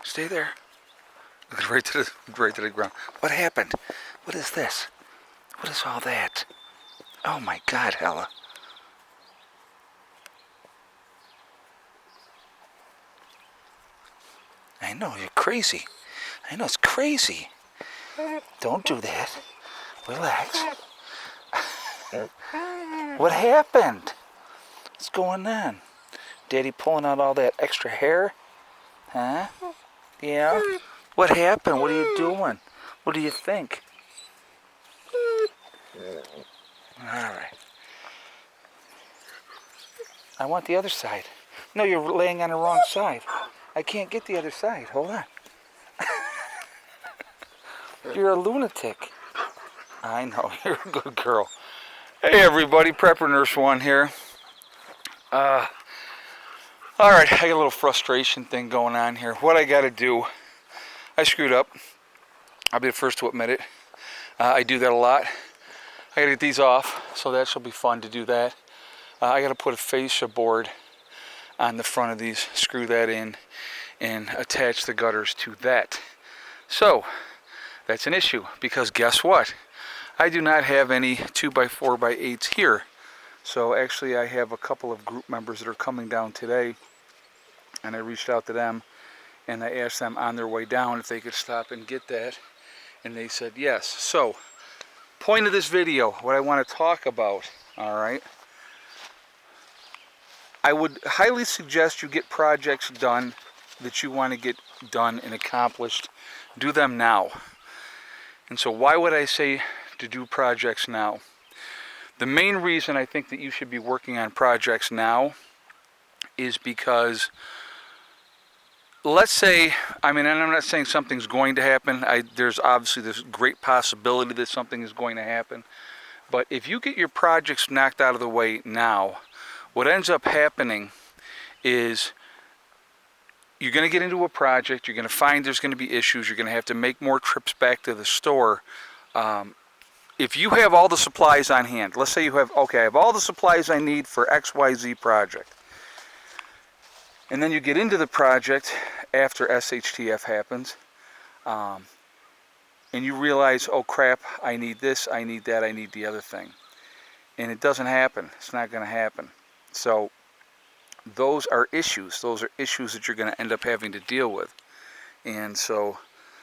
Stay there. Right to the ground. What happened? What is this? What is all that? Oh my God, Hella. I know, you're crazy. I know, it's crazy. Don't do that. Relax. What happened? What's going on? Daddy pulling out all that extra hair? Huh? Yeah? What happened? What are you doing? What do you think? Alright. I want the other side. No, you're laying on the wrong side. I can't get the other side. Hold on. You're a lunatic. I know, you're a good girl. Hey everybody, Prepper Nurse 1 here. Alright, I got a little frustration thing going on here. What I gotta do, I screwed up. I'll be the first to admit it. I do that a lot. I gotta get these off, so that shall be fun to do that. I gotta put a fascia board on the front of these, screw that in, and attach the gutters to that. So, that's an issue, because guess what? I do not have any 2x4x8s here. So actually I have a couple of group members that are coming down today, and I reached out to them and I asked them on their way down if they could stop and get that, and they said yes. So, point of this video, what I want to talk about, alright, I would highly suggest you get projects done that you want to get done and accomplished. Do them now. And so why would I say to do projects now? The main reason I think that you should be working on projects now is because, let's say, I mean, and I'm not saying something's going to happen. There's obviously this great possibility that something is going to happen. But if you get your projects knocked out of the way now, what ends up happening is you're going to get into a project, you're going to find there's going to be issues, you're going to have to make more trips back to the store. If you have all the supplies on hand, let's say you have, okay, I have all the supplies I need for XYZ project. And then you get into the project after SHTF happens, and you realize, oh crap, I need this, I need that, I need the other thing. And it doesn't happen. It's not going to happen. So those are issues. Those are issues that you're going to end up having to deal with. And so,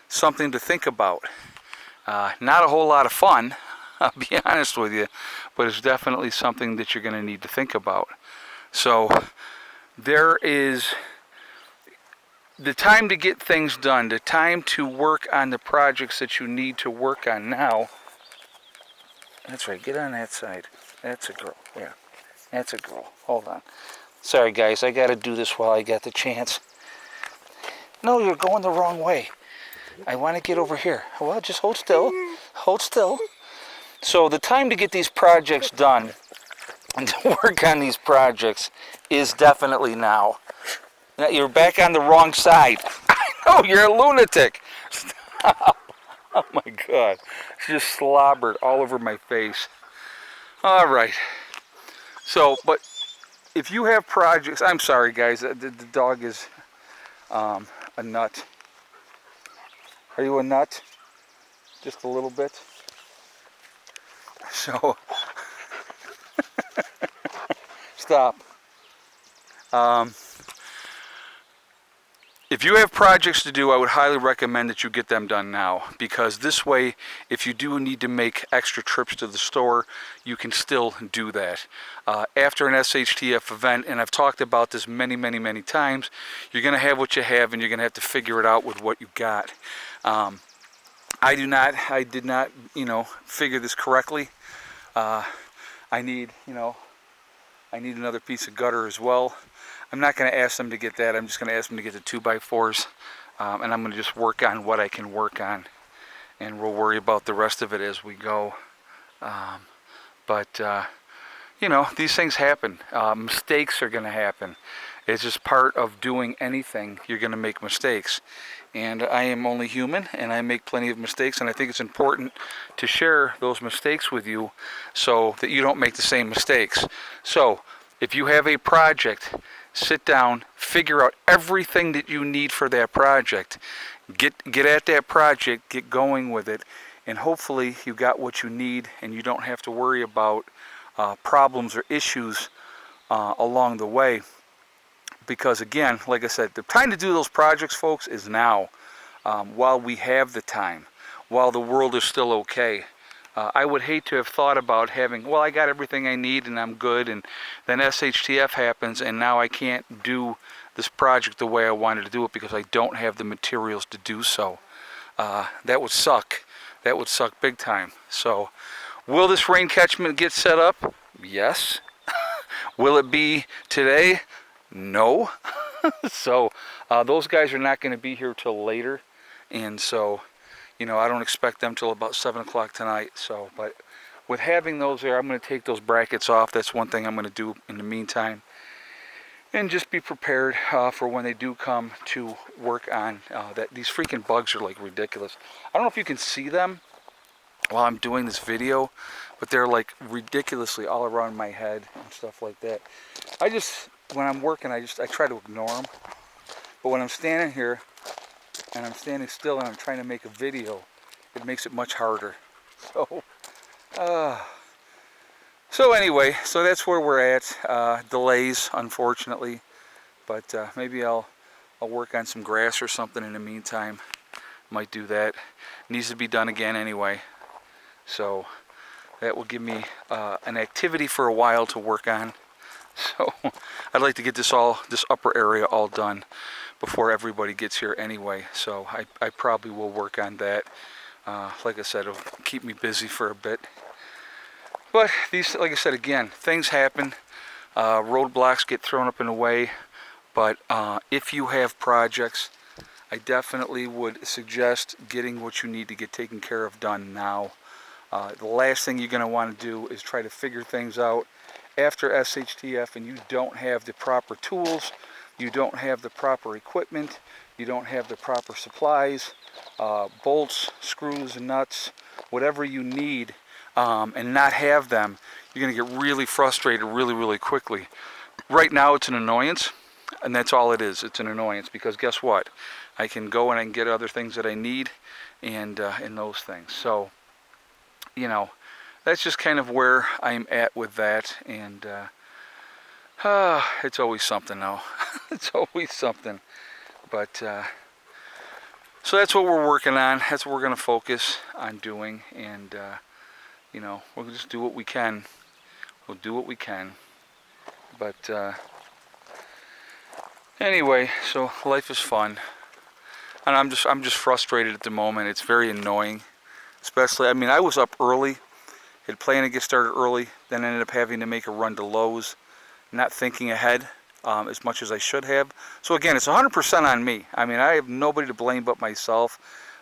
something to think about. Not a whole lot of fun, I'll be honest with you, but it's definitely something that you're going to need to think about. So, there is the time to get things done, the time to work on the projects that you need to work on now. That's right, get on that side. That's a girl, yeah. That's a girl. Hold on. Sorry guys, I got to do this while I got the chance. No, you're going the wrong way. I want to get over here. Well, just hold still. Hold still. So the time to get these projects done and to work on these projects is definitely now. Now you're back on the wrong side. I know, you're a lunatic. Stop. Oh my God. She just slobbered all over my face. All right. So, but if you have projects, I'm sorry guys, the dog is a nut. Are you a nut? Just a little bit? So, stop. If you have projects to do, I would highly recommend that you get them done now, because this way, if you do need to make extra trips to the store, you can still do that. After an SHTF event, and I've talked about this many, many, many times, you're going to have what you have, and you're going to have to figure it out with what you got. I did not, figure this correctly. I need another piece of gutter as well. I'm not going to ask them to get that. I'm just going to ask them to get the 2x4s, and I'm going to just work on what I can work on, and we'll worry about the rest of it as we go. These things happen. Mistakes are going to happen. It's just part of doing anything. You're going to make mistakes, and I am only human, and I make plenty of mistakes, and I think it's important to share those mistakes with you so that you don't make the same mistakes. So if you have a project, sit down, figure out everything that you need for that project. Get at that project, get going with it, and hopefully you got what you need and you don't have to worry about problems or issues along the way. Because again, like I said, the time to do those projects, folks, is now, while we have the time, while the world is still okay. I would hate to have thought about having, well, I got everything I need and I'm good, and then SHTF happens and now I can't do this project the way I wanted to do it because I don't have the materials to do so. That would suck. That would suck big time. So, will this rain catchment get set up? Yes. Will it be today? No. So, those guys are not going to be here till later, and so, you know, I don't expect them till about 7 o'clock tonight. So, but with having those there, I'm going to take those brackets off. That's one thing I'm going to do in the meantime. And just be prepared for when they do come to work on that. These freaking bugs are like ridiculous. I don't know if you can see them while I'm doing this video, but they're like ridiculously all around my head and stuff like that. When I'm working, I try to ignore them. But when I'm standing here, and I'm standing still and I'm trying to make a video, it makes it much harder. So anyway, so that's where we're at. Delays, unfortunately, but maybe I'll work on some grass or something in the meantime. Might do that. Needs to be done again anyway. So that will give me an activity for a while to work on. So I'd like to get this upper area all done before everybody gets here anyway. So I probably will work on that. Like I said, it'll keep me busy for a bit. But these, like I said again, things happen. Roadblocks get thrown up in the way. But if you have projects, I definitely would suggest getting what you need to get taken care of done now. The last thing you're going to want to do is try to figure things out after SHTF and you don't have the proper tools, you don't have the proper equipment, you don't have the proper supplies, bolts, screws, nuts, whatever you need, and not have them. You're going to get really frustrated really quickly. Right now it's an annoyance, and that's all it is. It's an annoyance because guess what? I can go and I can get other things that I need and those things. So, you know, that's just kind of where I'm at with that, and it's always something though. It's always something. But so that's what we're working on. That's what we're going to focus on doing, and you know, we'll just do what we can. We'll do what we can. But anyway, so life is fun, and I'm just frustrated at the moment. It's very annoying, especially. I mean, I was up early. Had planned to get started early, then ended up having to make a run to Lowe's, not thinking ahead as much as I should have. So again, it's 100% on me. I mean, I have nobody to blame but myself,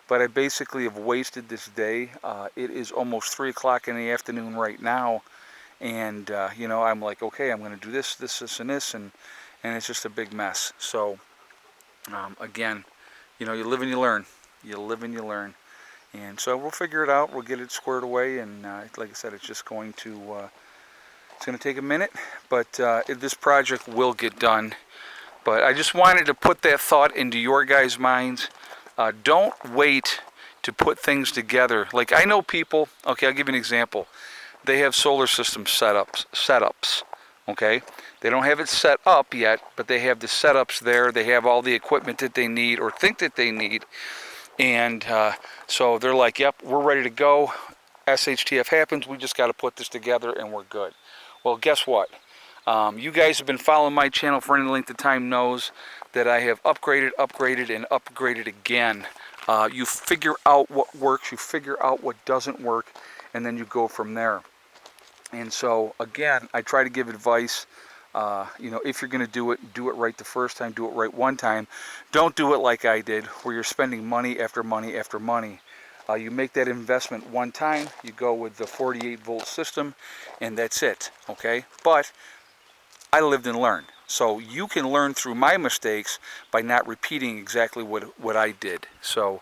but I basically have wasted this day. It is almost 3 o'clock in the afternoon right now, and you know, I'm like, okay, I'm going to do this, and this, and it's just a big mess. So again, you know, you live and you learn. You live and you learn. And so we'll figure it out. We'll get it squared away, and like I said, it's just going to take a minute, but this project will get done. But I just wanted to put that thought into your guys' minds. Don't wait to put things together. Like, I know people. Okay, I'll give you an example. They have solar system setups. Okay, they don't have it set up yet, but they have the setups there. They have all the equipment that they need or think that they need. And so they're like, yep, we're ready to go. SHTF happens, we just got to put this together and we're good. Well, guess what? You guys have been following my channel for any length of time knows that I have upgraded, and upgraded again. You figure out what works, you figure out what doesn't work, and then you go from there. And so, again, I try to give advice. You know, if you're going to do it right the first time, do it right one time. Don't do it like I did, where you're spending money after money after money. You make that investment one time, you go with the 48-volt system, and that's it, okay? But I lived and learned. So you can learn through my mistakes by not repeating exactly what I did. So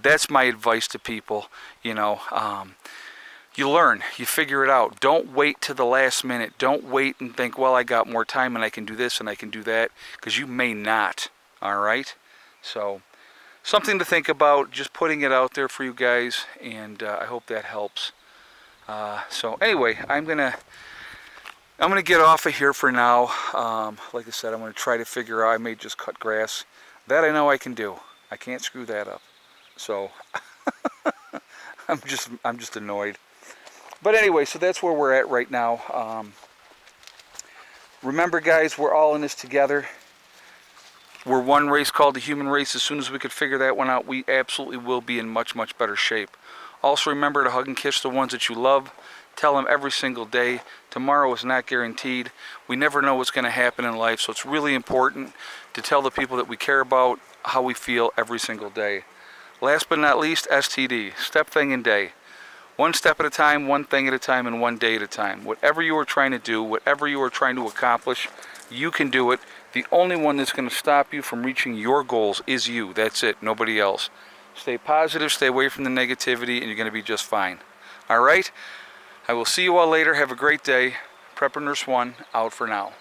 that's my advice to people, you know. you learn, you figure it out. Don't wait to the last minute. Don't wait and think, well, I got more time and I can do this and I can do that, because you may not. All right? So something to think about, just putting it out there for you guys, and I hope that helps. So anyway, I'm gonna get off of here for now. Like I said, I'm gonna try to figure out, I may just cut grass. That I know I can do. I can't screw that up. So I'm just annoyed. But anyway, so that's where we're at right now. Remember, guys, we're all in this together. We're one race called the human race. As soon as we could figure that one out, we absolutely will be in much, much better shape. Also, remember to hug and kiss the ones that you love. Tell them every single day. Tomorrow is not guaranteed. We never know what's going to happen in life, so it's really important to tell the people that we care about how we feel every single day. Last but not least, STD, step, thing, and day. One step at a time, one thing at a time, and one day at a time. Whatever you are trying to do, whatever you are trying to accomplish, you can do it. The only one that's going to stop you from reaching your goals is you. That's it, nobody else. Stay positive, stay away from the negativity, and you're going to be just fine. All right? I will see you all later. Have a great day. Prepper Nurse 1, out for now.